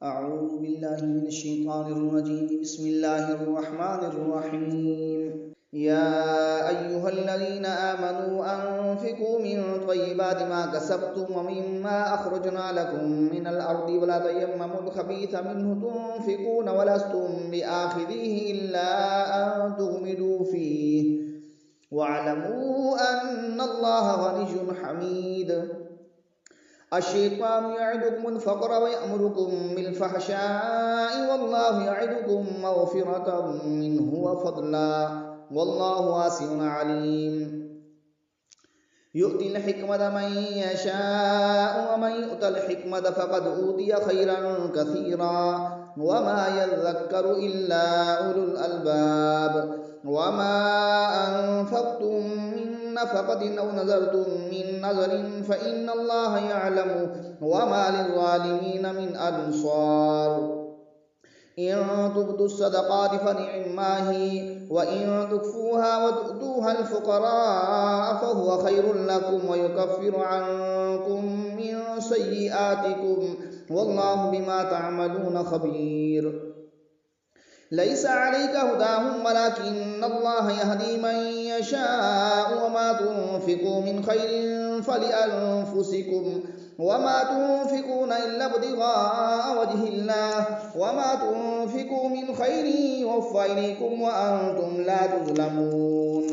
أعوذ بالله من الشيطان الرجيم. بسم الله الرحمن الرحيم. يا أيها الذين آمنوا أنفقوا من طيبات ما كسبتم ومما أخرجنا لكم من الأرض ولا تيمموا الخبيث منه تنفقون ولستم بآخذيه إلا أن تغمضوا فيه واعلموا أن الله غني حميد. الشيطان يعدكم الفقر ويأمركم بالفحشاء والله يعدكم مغفرة منه وفضلا والله واسع عليم. يؤتي الحكمة من يشاء ومن يؤت الحكمة فقد أوتي خيرا كثيرا وما يذكر إلا أولو الألباب. وما أنفقتم من نفقة أو نذرتم من نذر فإن الله يعلم وما للظالمين من أنصار. إن تبدوا الصدقات فنعما هي وإن تخفوها وتؤتوها الفقراء فهو خير لكم ويكفر عنكم من سيئاتكم والله بما تعملون خبير. ليس عليك هداهم ولكن الله يهدي من يشاء وما تنفقوا من خير فلأنفسكم وما تنفقون إلا ابتغاء وجه الله وما تنفقوا من خير يوفى إليكم وأنتم لا تظلمون.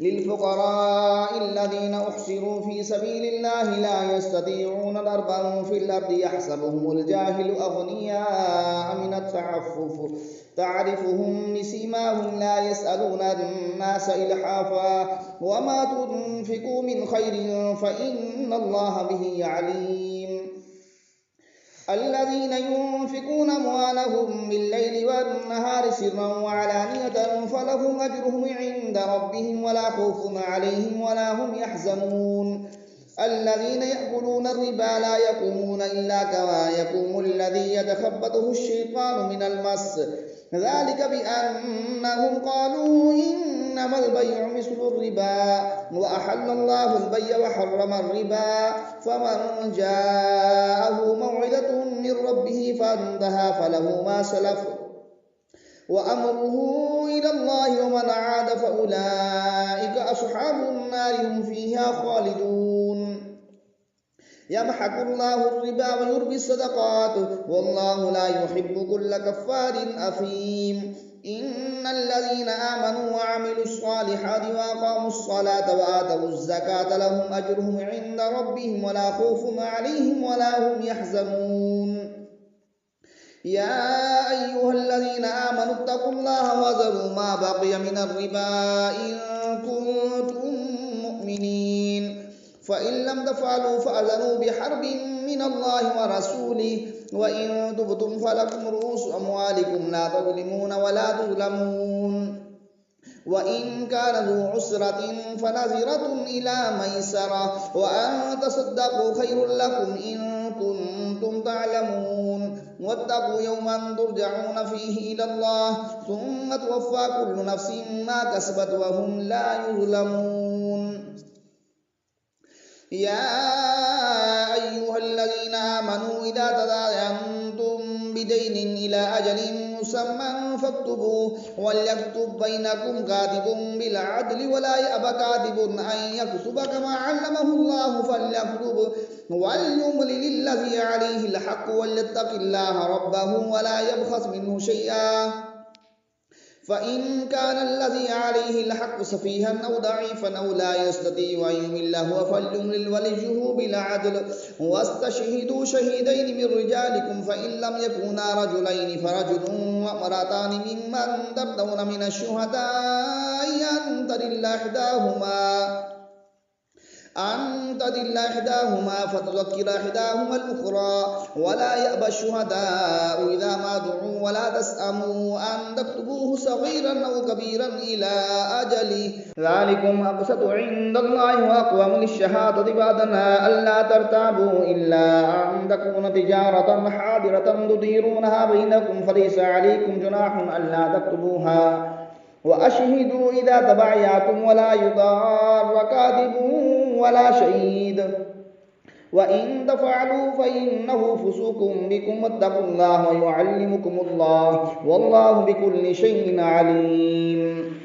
للفقراء الذين أحصروا في سبيل الله لا يستطيعون ضربا في الأرض يحسبهم الجاهل أغنياء من التعفف تعرفهم بسيماهم لا يسألون الناس إلحافا وما تنفقوا من خير فإن الله به عليم. الذين ينفقون أموالهم بالليل والنهار سرا وعلانية فلهم أجرهم عند ربهم ولا خوف عليهم ولا هم يحزنون. الذين يأكلون الربا لا يقومون إلا كما يقوم الذي يتخبطه الشيطان من المس ذلك بأنهم قالوا إنما البيع مثل الربا وأحل الله البيع وحرم الربا. فمن جاءه موعظة من ربه فانتهى فله ما سلف وأمره إلى الله ومن عاد فأولئك أصحاب النار هم فيها خالدون. يمحق الله الربا ويربي الصدقات والله لا يحب كل كفار أثيم. إن الذين آمنوا وعملوا الصالحات وأقاموا الصلاة وآتوا الزكاة لهم أجرهم عند ربهم ولا خوف عليهم ولا هم يحزنون. يا أيها الذين آمنوا اتقوا الله وذروا ما بقي من الربا إن كنتم مؤمنين فإن لم تفعلوا فأذنوا بحرب من الله ورسوله وإن تبتم فلكم رؤوس أموالكم لا تظلمون ولا تظلمون. وإن كان ذو عسرة فنظرة إلى ميسرة وأن تصدقوا خير لكم إن كنتم تعلمون. واتقوا يوما ترجعون فيه إلى الله ثم توفى كل نفس ما كسبت وهم لا يظلمون. يا أيها الذين آمنوا إذا تداينتم بدين إلى أجل مسمى فاكتبوه وليكتب بينكم كاتب بالعدل ولا يأب كاتب أن يكتب كما علمه الله فليكتب وليملل الذي عليه الحق وليتق الله ربه ولا يبخس منه شيئا. فإن كان الذي عليه الحق سفيها أو ضعيفا أو لا يستطيع أن يمل هو فليملل وليه بالعدل واستشهدوا شهيدين من رجالكم فإن لم يكونا رجلين فرجل وامرأتان ممن ترضون من الشهداء أن تضل إحداهما فتذكر إحداهما الأخرى ولا يأبى الشهداء إذا ما دعوا ولا تسأموا أن تكتبوه صغيرا أو كبيرا إلى أجله ذلكم أقسط عند الله وأقوم للشهادة بعدنا ألا ترتابوا إلا أن تكون تجارة حاضرة تديرونها بينكم فليس عليكم جناح ألا تكتبوها وأشهدوا إذا تبايعتم ولا يضار كاتب ولا شهيد وإن تفعلوا فإنه فسوق بكم واتقوا الله ويعلمكم الله والله بكل شيء عليم.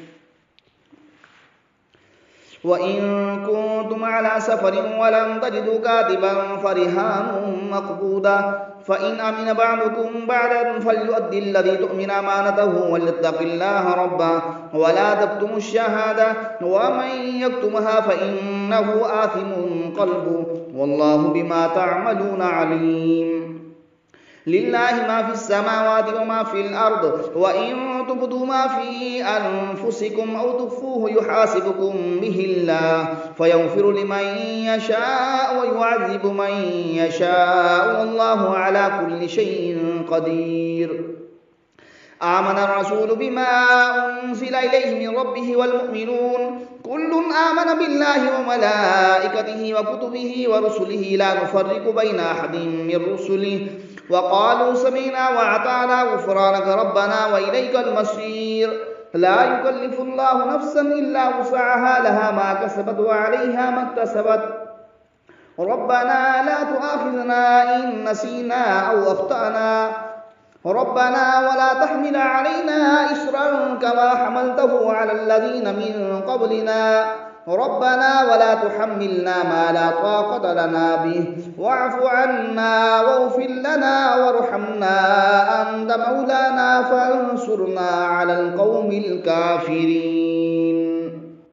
وإن كنتم على سفر ولم تجدوا كاتبا فرهان مقبوضة فإن أمن بعضكم بعضا فليؤدي الذي تؤمن أمانته وليتق الله ربه ولا تكتموا الشهادة ومن يكتمها فإنه آثم قلبه والله بما تعملون عليم. لله ما في السماوات وما في الأرض وإن تبدوا ما في أنفسكم أو تخفوه يحاسبكم به الله فيغفر لمن يشاء ويعذب من يشاء والله على كل شيء قدير. آمن الرسول بما أنزل إليه من ربه والمؤمنون كل آمن بالله وملائكته وكتبه ورسله لا نفرق بين أحد من رسله وقالوا سمعنا وأطعنا غفرانك ربنا وإليك المصير. لا يكلف الله نفسا إلا وسعها لها ما كسبت وعليها ما اكتسبت ربنا لا تؤاخذنا إن نسينا أو أخطأنا ربنا ولا تحمل علينا إصرا كما حملته على الذين من قبلنا ربنا ولا تحملنا ما لا طاقة لنا به واعف عنا واغفر لنا وارحمنا أنت مولانا فانصرنا على القوم الكافرين.